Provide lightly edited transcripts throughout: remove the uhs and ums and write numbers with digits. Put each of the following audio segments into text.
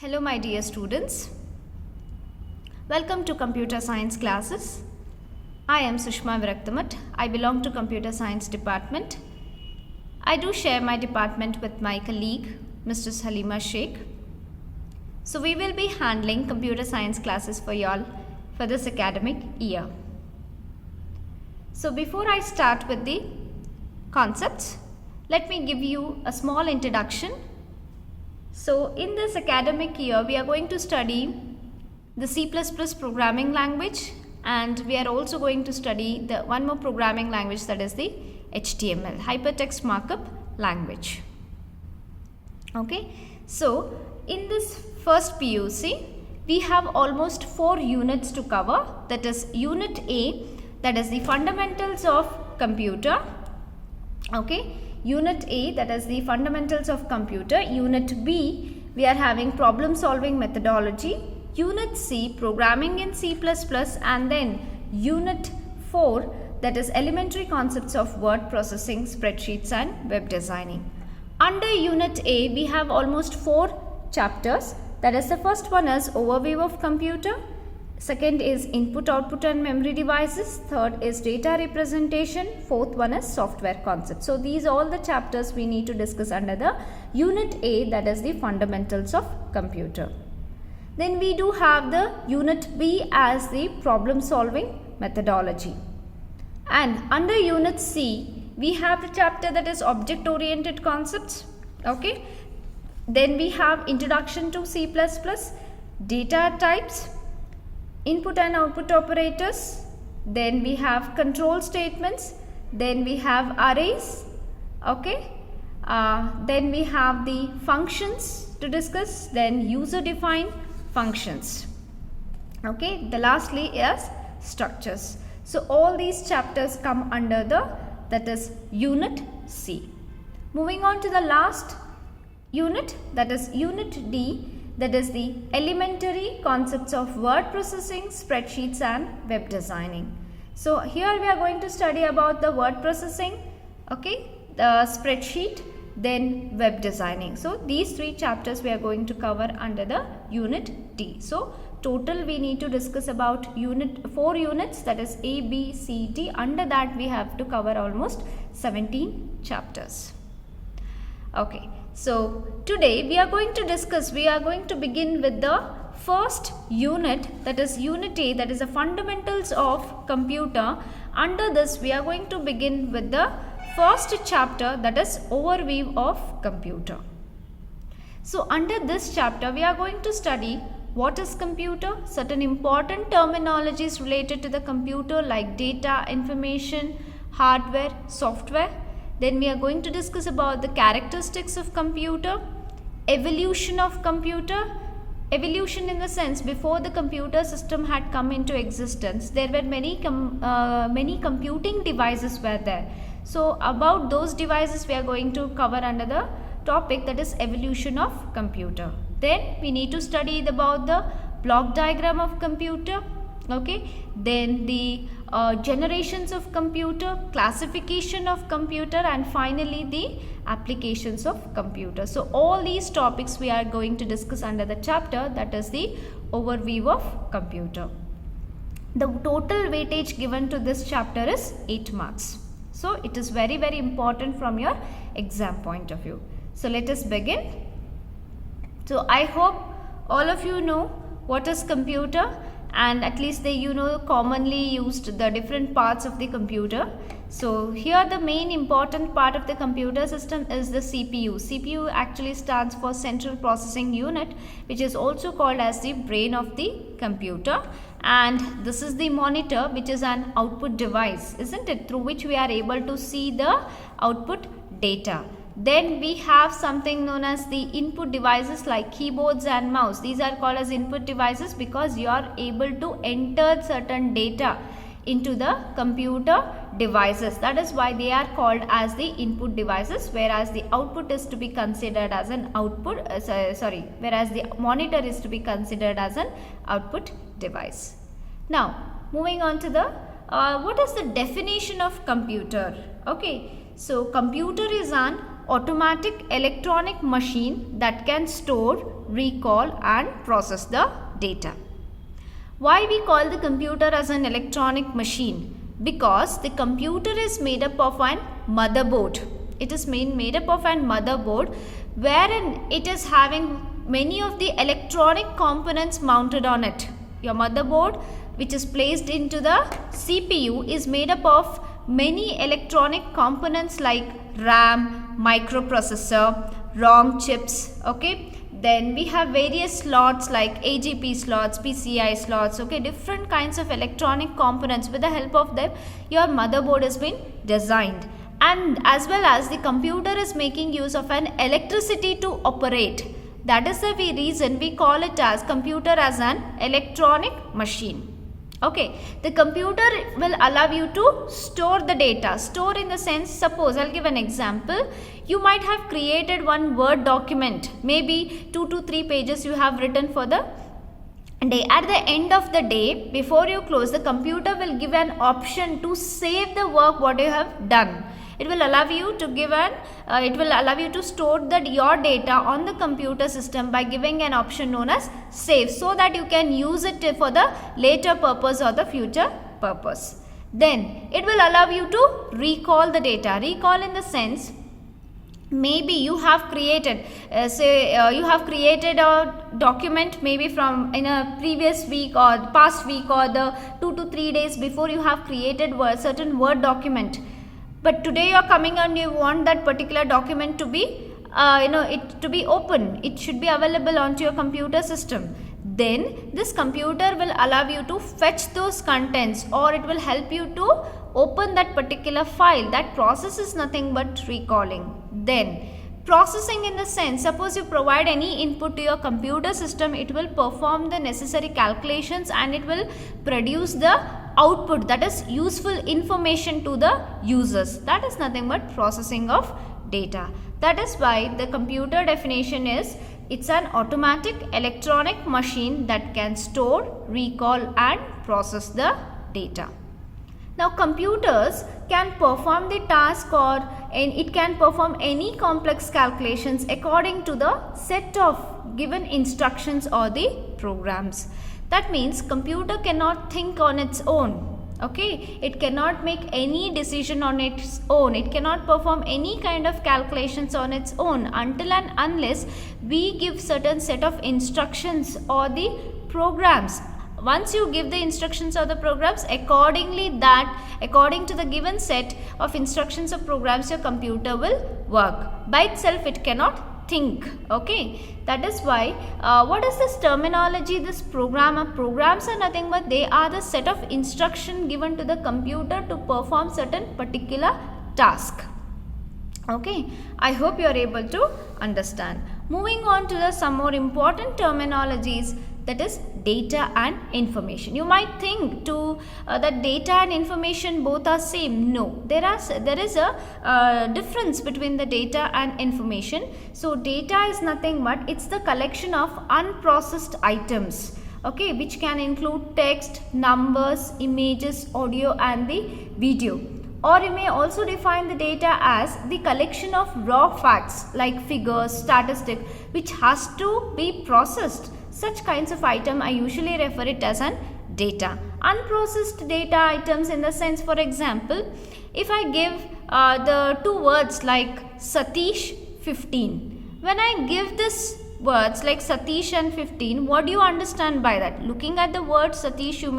Hello my dear students, welcome to computer science classes. I am Sushma Viraktamat. I belong to computer science department. I do share my department with my colleague Mr. Halima Sheikh. So we will be handling computer science classes for y'all for this academic year. So before I start with the concepts, let me give you a small introduction. So in this academic year, we are going to study the C++ programming language, and we are also going to study the one more programming language, that is the HTML, Hypertext Markup Language. Okay, so in this first PUC, we have almost 4 units to cover. That is Unit A, that is the fundamentals of computer. Okay. Unit A, that is the fundamentals of computer. Unit B, we are having problem solving methodology. Unit C, programming in C++, and then Unit 4, that is elementary concepts of word processing, spreadsheets and web designing. Under Unit A, we have almost 4 chapters. That is, the first one is overview of computer. Second is input, output and memory devices. Third is data representation. Fourth one is software concepts. So these all the chapters we need to discuss under the Unit A, that is the fundamentals of computer. Then we do have the Unit B as the problem solving methodology. And under Unit C, we have the chapter that is object oriented concepts. Okay. Then we have introduction to C++, data types, input and output operators, then we have control statements, then we have arrays, okay, then we have the functions to discuss, then user defined functions, okay, the lastly is structures. So all these chapters come under the, that is Unit C. Moving on to the last unit, that is Unit D, that is the elementary concepts of word processing, spreadsheets and web designing. So here we are going to study about the word processing, okay, the spreadsheet, then web designing. So these 3 chapters we are going to cover under the Unit D. So total we need to discuss about 4 units, that is A, B, C, D. Under that we have to cover almost 17 chapters. Okay. So today we are going to begin with the first unit, that is Unit A, that is the fundamentals of computer. Under this we are going to begin with the first chapter, that is overview of computer. So under this chapter we are going to study what is computer, certain important terminologies related to the computer like data, information, hardware, software. Then we are going to discuss about the characteristics of computer, evolution of computer. Evolution in the sense, before the computer system had come into existence, there were many computing devices were there. So about those devices we are going to cover under the topic, that is evolution of computer. Then we need to study about the block diagram of computer. Okay, then the generations of computer, classification of computer, and finally the applications of computer. So all these topics we are going to discuss under the chapter, that is the overview of computer. The total weightage given to this chapter is 8 marks. So it is very important from your exam point of view. So let us begin. So I hope all of you know what is computer, and at least they commonly used the different parts of the computer. So here the main important part of the computer system is the CPU. CPU actually stands for Central Processing Unit, which is also called as the brain of the computer, and this is the monitor, which is an output device, isn't it, through which we are able to see the output data. Then we have something known as the input devices like keyboards and mouse. These are called as input devices because you are able to enter certain data into the computer devices. That is why they are called as the input devices, whereas the output is to be considered as an output, whereas the monitor is to be considered as an output device. Now moving on to the what is the definition of computer? Okay, so computer is an automatic electronic machine that can store, recall and process the data. Why we call the computer as an electronic machine? Because the computer is made up of an motherboard. It is made up of an motherboard wherein it is having many of the electronic components mounted on it. Your motherboard, which is placed into the CPU, is made up of many electronic components like RAM, microprocessor, ROM chips, okay. Then we have various slots like AGP slots, PCI slots, okay, different kinds of electronic components. With the help of them, your motherboard has been designed. And as well as the computer is making use of an electricity to operate. That is the reason we call it as computer as an electronic machine. Okay, the computer will allow you to store the data. Store in the sense, suppose I'll give an example. You might have created one Word document, maybe 2 to 3 pages you have written for the day. At the end of the day, before you close, the computer will give an option to save the work what you have done. It will allow you to store your data on the computer system by giving an option known as save, so that you can use it for the later purpose or the future purpose. Then it will allow you to recall the data. Recall in the sense, maybe you have created you have created a document maybe from in a previous week or past week or the 2 to 3 days before you have created a certain Word document. But today you are coming and you want that particular document to be it to be open. It should be available onto your computer system. Then this computer will allow you to fetch those contents, or it will help you to open that particular file. That process is nothing but recalling. Then processing in the sense, suppose you provide any input to your computer system, it will perform the necessary calculations and it will produce the output, that is useful information to the users. That is nothing but processing of data. That is why the computer definition is, it's an automatic electronic machine that can store, recall and process the data. Now computers can perform the task and it can perform any complex calculations according to the set of given instructions or the programs. That means computer cannot think on its own. Okay, it cannot make any decision on its own. It cannot perform any kind of calculations on its own until and unless we give certain set of instructions or the programs. Once you give the instructions or the programs, according to the given set of instructions or programs, your computer will work. By itself it cannot think. Okay, that is why what is this terminology, this programmer? Programs are nothing but they are the set of instruction given to the computer to perform certain particular task. Okay, I hope you are able to understand. Moving on to some more important terminologies, that is data and information. You might think that data and information both are same. No, there is a difference between the data and information. So data is nothing but it's the collection of unprocessed items, okay, which can include text, numbers, images, audio and the video. Or you may also define the data as the collection of raw facts like figures, statistics, which has to be processed. Such kinds of item I usually refer it as an data. Unprocessed data items in the sense, for example, if I give the two words like Satish 15. When I give this words like Satish and 15, what do you understand by that? Looking at the word Satish, you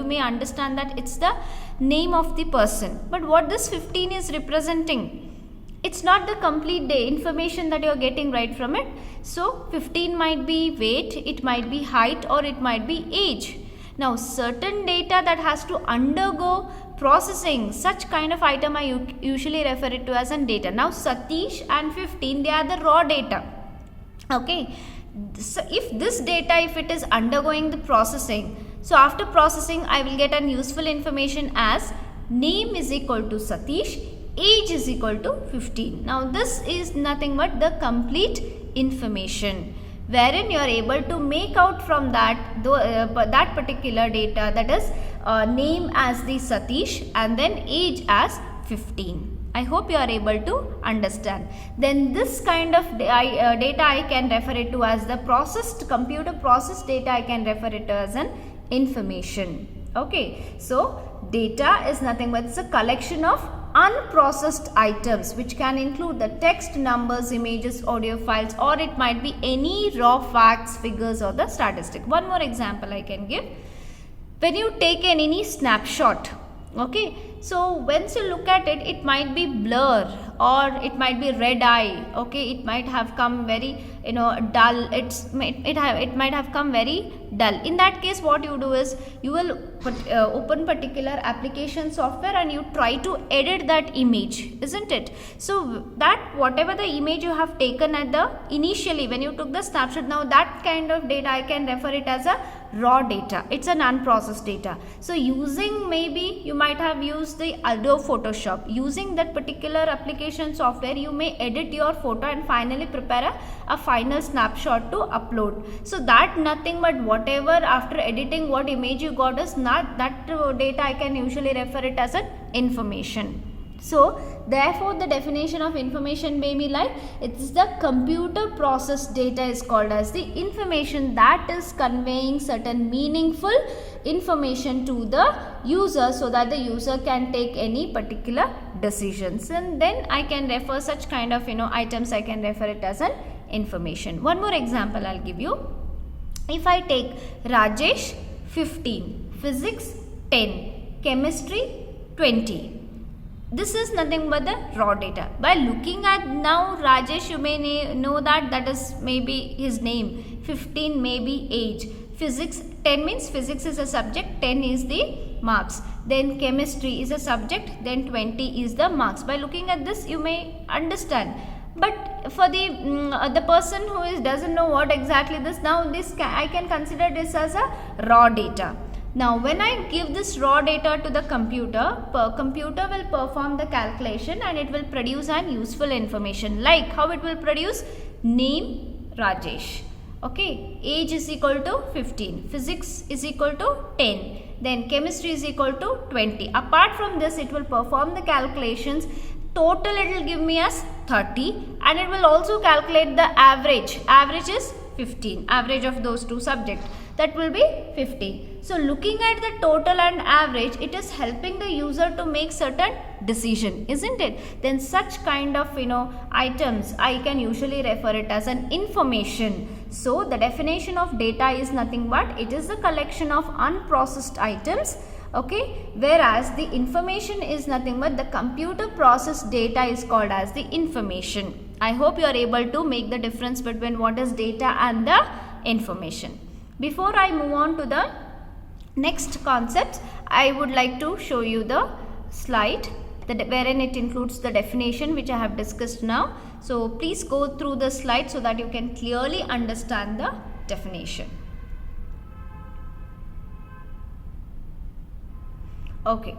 may understand that it's the name of the person. But what this 15 is representing? It's not the complete day information that you're getting right from it. So 15 might be weight, it might be height, or it might be age. Now certain data that has to undergo processing, such kind of item I usually refer it to as an data. Now Satish and 15, they are the raw data. Okay, so if this data, if it is undergoing the processing, so after processing I will get an useful information as name is equal to Satish, age is equal to 15. Now this is nothing but the complete information, wherein you are able to make out from that that particular data, that is name as the Satish and then age as 15. I hope you are able to understand. Then this kind of data I can refer it to as the computer processed data. I can refer it to as an information. Okay, so data is nothing but it's a collection of unprocessed items which can include the text, numbers, images, audio files, or it might be any raw facts, figures, or the statistic. One more example I can give. When you take any snapshot, okay, so once you look at it, it might be blur or it might be red eye, okay, it might have come very dull, it might have come very dull. In that case, what you do is you will open particular application software and you try to edit that image, isn't it? So that whatever the image you have taken at the initially when you took the snapshot, now that kind of data I can refer it as a raw data. It's an unprocessed data. So using, maybe you might have used the Adobe Photoshop. Using that particular application software, you may edit your photo and finally prepare a final snapshot to upload. So that nothing but whatever after editing what image you got is not that data. I can usually refer it as an information. So therefore the definition of information may be like, it's the computer processed data is called as the information that is conveying certain meaningful information to the user so that the user can take any particular decisions. And then I can refer such kind of items, I can refer it as an information. One more example I'll give you. If I take Rajesh 15, physics 10, chemistry 20. This is nothing but the raw data. By looking at now Rajesh, you may know that is maybe his name, 15 may be age, physics 10 means physics is a subject, 10 is the marks, then chemistry is a subject, then 20 is the marks. By looking at this you may understand. But for the person who doesn't know what exactly this, now I can consider this as a raw data. Now when I give this raw data to the computer will perform the calculation and it will produce an useful information. Like how it will produce: name Rajesh, okay, age is equal to 15, physics is equal to 10, then chemistry is equal to 20. Apart from this, it will perform the calculations. Total it will give me as 30 and it will also calculate the average. Average is 15, average of those two subjects, that will be 50. So looking at the total and average, it is helping the user to make certain decision, isn't it? Then such kind of items I can usually refer it as an information. So the definition of data is nothing but it is the collection of unprocessed items, okay, whereas the information is nothing but the computer processed data is called as the information. I hope you are able to make the difference between what is data and the information. Before I move on to the next concepts, I would like to show you the slide wherein it includes the definition which I have discussed now. So please go through the slide so that you can clearly understand the definition. Okay,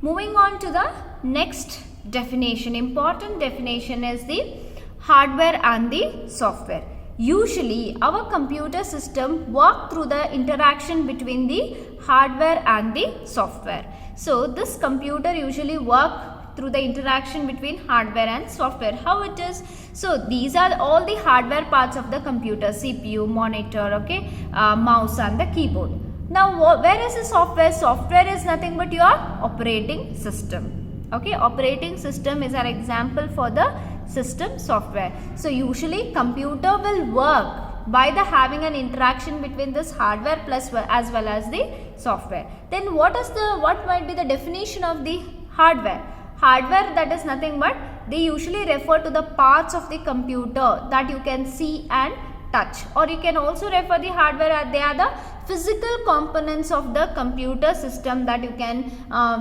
moving on to the next definition. Important definition is the hardware and the software. Usually our computer system work through the interaction between the hardware and the software. So this computer usually work through the interaction between hardware and software. How it is? So these are all the hardware parts of the computer: CPU, monitor, okay, mouse and the keyboard. Now where is the software? Software is nothing but your operating system. Okay, operating system is an example for the system software. So usually computer will work by the having an interaction between this hardware plus as well as the software. Then what might be the definition of the hardware? Hardware, that is nothing but they usually refer to the parts of the computer that you can see and touch, or you can also refer the hardware as they are the physical components of the computer system that you can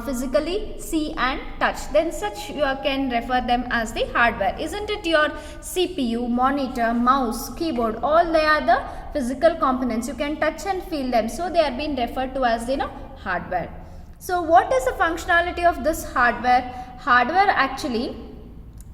physically see and touch. Then such you can refer them as the hardware, isn't it? Your CPU, monitor, mouse, keyboard, all they are the physical components. You can touch and feel them, so they are being referred to as hardware. So what is the functionality of this hardware? Hardware actually,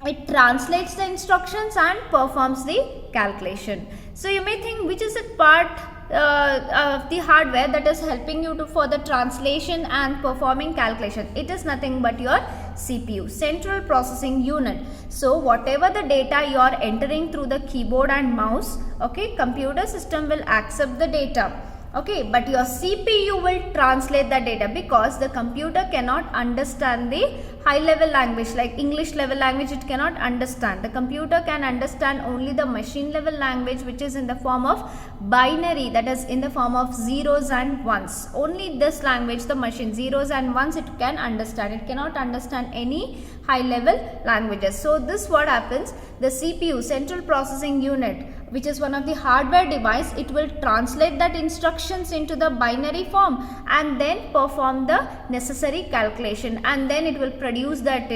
it translates the instructions and performs the calculation. So you may think, which is a part of the hardware that is helping you for the translation and performing calculation? It is nothing but your CPU, central processing unit. So whatever the data you are entering through the keyboard and mouse, okay, computer system will accept the data. Okay, but your CPU will translate the data, because the computer cannot understand the high level language like English level language. It cannot understand. The computer can understand only the machine level language, which is in the form of binary, that is in the form of zeros and ones. Only this language, the machine, zeros and ones, it can understand. It cannot understand any high level languages. So this what happens, the CPU, central processing unit, which is one of the hardware device, it will translate that instructions into the binary form and then perform the necessary calculation, and then it will produce that,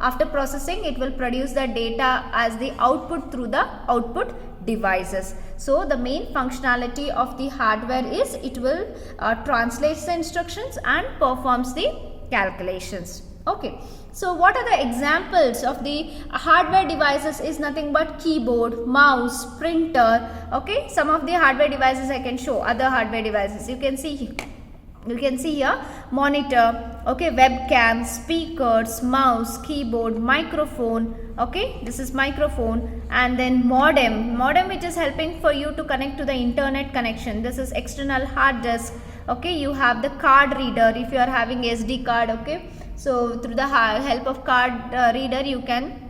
after processing, it will produce the data as the output through the output devices. So the main functionality of the hardware is it will translate the instructions and performs the calculations. Okay. So what are the examples of the hardware devices? Is nothing but keyboard, mouse, printer. Okay, some of the hardware devices I can show, other hardware devices. You can see here monitor, okay, webcam, speakers, mouse, keyboard, microphone. Okay, this is microphone, and then modem, which is helping for you to connect to the internet connection. This is external hard disk. Okay, you have the card reader if you are having SD card. Okay, so through the help of card reader, you can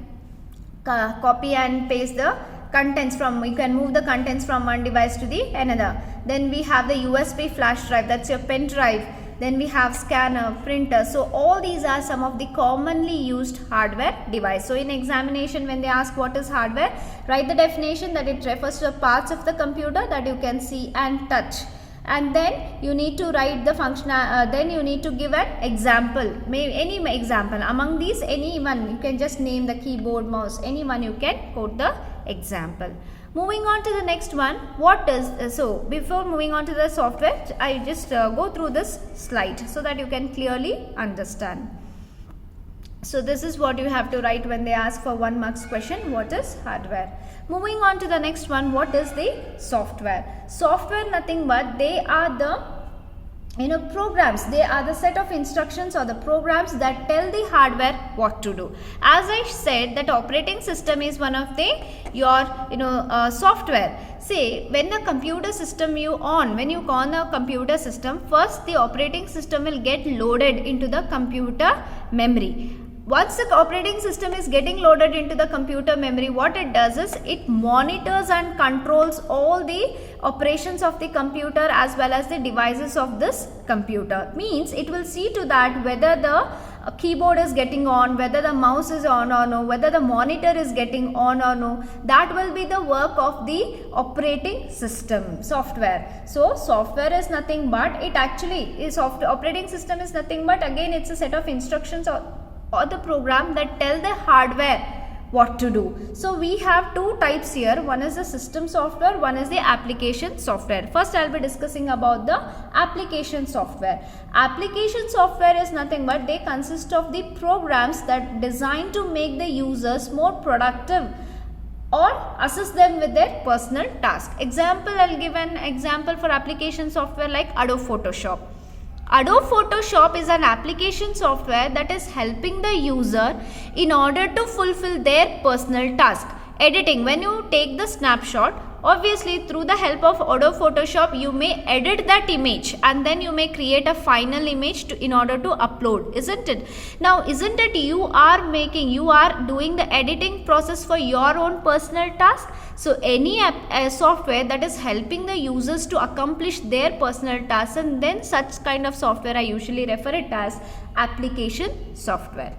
copy and paste the contents from, you can move the contents from one device to the another. Then we have the USB flash drive, that's your pen drive. Then we have scanner, printer. So all these are some of the commonly used hardware device. So in examination, when they ask what is hardware, write the definition that it refers to the parts of the computer that you can see and touch. And then you need to write the function, then you need to give an example, any example. Among these, any one, you can just name the keyboard, mouse, any one you can quote the example. Moving on to the next one, what is, so before moving on to the software, I just go through this slide so that you can clearly understand. So this is what you have to write when they ask for 1 marks question, what is hardware. Moving on to the next one, what is the software? Software, nothing but they are the programs. They are the set of instructions or the programs that tell the hardware what to do. As I said, that operating system is one of the software. Say when a computer system when you on a computer system, first the operating system will get loaded into the computer memory. Once the operating system is getting loaded into the computer memory, what it does is it monitors and controls all the operations of the computer as well as the devices of this computer. Means it will see to that whether the keyboard is getting on, whether the mouse is on or no, whether the monitor is getting on or no. That will be the work of the operating system, software. So software is nothing but, it actually is operating system is nothing but, again, it's a set of instructions or the program that tell the hardware what to do. So we have two types here. One is the system software, one is the application software. First I'll be discussing about the application software. Application software is nothing but they consist of the programs that designed to make the users more productive or assist them with their personal task. Example, I'll give an example for application software like Adobe Photoshop. Adobe Photoshop is an application software that is helping the user in order to fulfill their personal task. Editing, when you take the snapshot, obviously through the help of Adobe Photoshop you may edit that image and then you may create a final image in order to upload, isn't it? Now isn't it you are doing the editing process for your own personal task? So any software that is helping the users to accomplish their personal tasks, and then such kind of software I usually refer it as application software.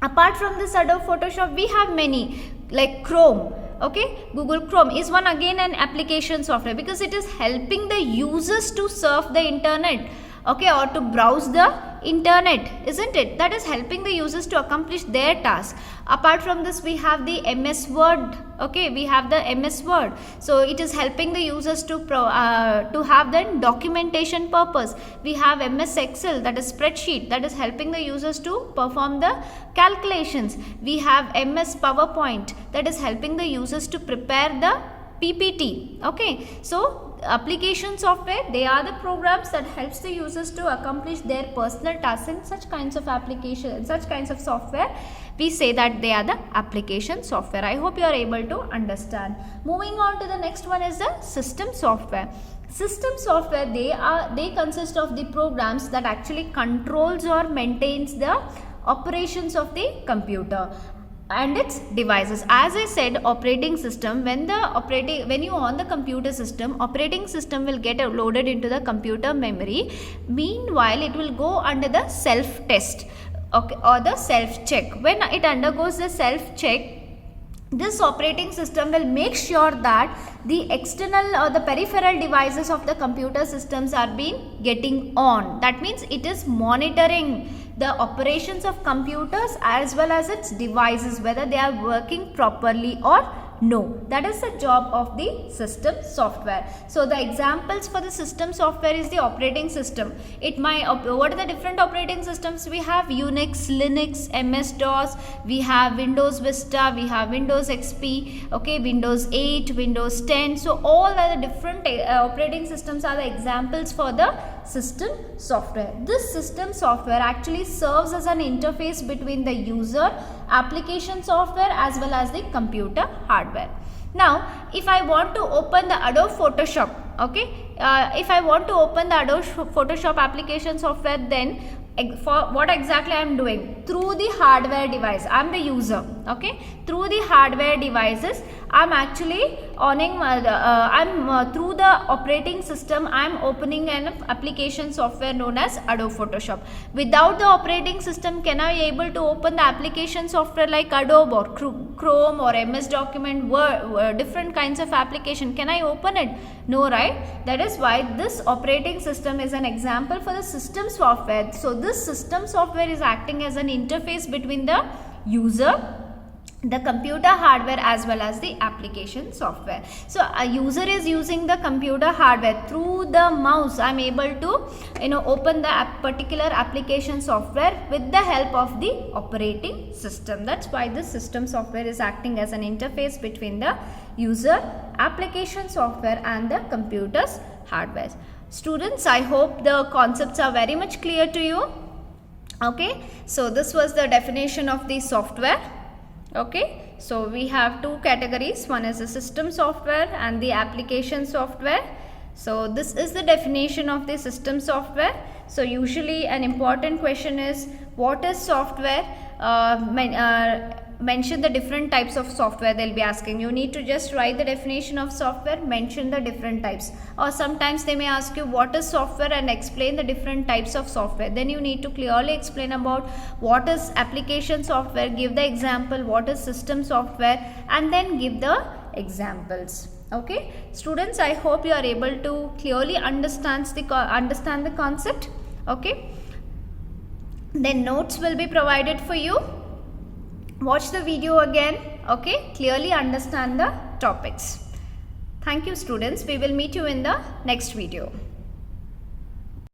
Apart from this Adobe Photoshop, we have many like Chrome. Okay, Google Chrome is one again an application software because it is helping the users to surf the internet, okay, or to browse the internet, isn't it? That is helping the users to accomplish their task. Apart from this, we have the MS Word. Okay, we have the MS Word. So it is helping the users to have the documentation purpose. We have MS Excel, that is spreadsheet, that is helping the users to perform the calculations. We have MS PowerPoint, that is helping the users to prepare the PPT. Okay, so application software, they are the programs that helps the users to accomplish their personal tasks. In such kinds of application, such kinds of software, we say that they are the application software. I hope you are able to understand. Moving on to the next one is the system software. System software, they consist of the programs that actually controls or maintains the operations of the computer and its devices. As I said, operating system, when you on the computer system, operating system will get loaded into the computer memory. Meanwhile, it will go under the self test, okay, or the self check. When it undergoes the self check, this operating system will make sure that the external or the peripheral devices of the computer systems are being getting on. That means it is monitoring the operations of computers as well as its devices, whether they are working properly or no. That is the job of the system software. So the examples for the system software is the operating system. What are the different operating systems? We have Unix, Linux, MS-DOS, we have Windows Vista, we have Windows XP, okay, Windows 8, Windows 10. So all are the different operating systems are the examples for the system software. This system software actually serves as an interface between the user, application software as well as the computer hardware. Now, if I want to open the Adobe Photoshop, okay, if I want to open the Adobe Photoshop application software, then for what exactly I am doing? Through the hardware device, I am the user, okay, through the hardware devices, I am actually owning through the operating system, I am opening an application software known as Adobe Photoshop. Without the operating system, can I be able to open the application software like Adobe or Chrome or MS Document, Word, different kinds of application? Can I open it? No, right? That is why this operating system is an example for the system software. So this system software is acting as an interface between the user, the computer hardware as well as the application software. So a user is using the computer hardware. Through the mouse, I am able to open the particular application software with the help of the operating system. That's why this system software is acting as an interface between the user, application software and the computer's hardware. Students, I hope the concepts are very much clear to you. Okay, so this was the definition of the software. Okay, so we have two categories, one is the system software and the application software. So this is the definition of the system software. So usually an important question is, what is software? Mention the different types of software they'll be asking. You need to just write the definition of software, mention the different types. Or sometimes they may ask you what is software and explain the different types of software. Then you need to clearly explain about what is application software, give the example, what is system software, and then give the examples. Okay, students, I hope you are able to clearly understand the concept. Okay, then notes will be provided for you. Watch the video again, okay, clearly understand the topics. Thank you, students. We will meet you in the next video.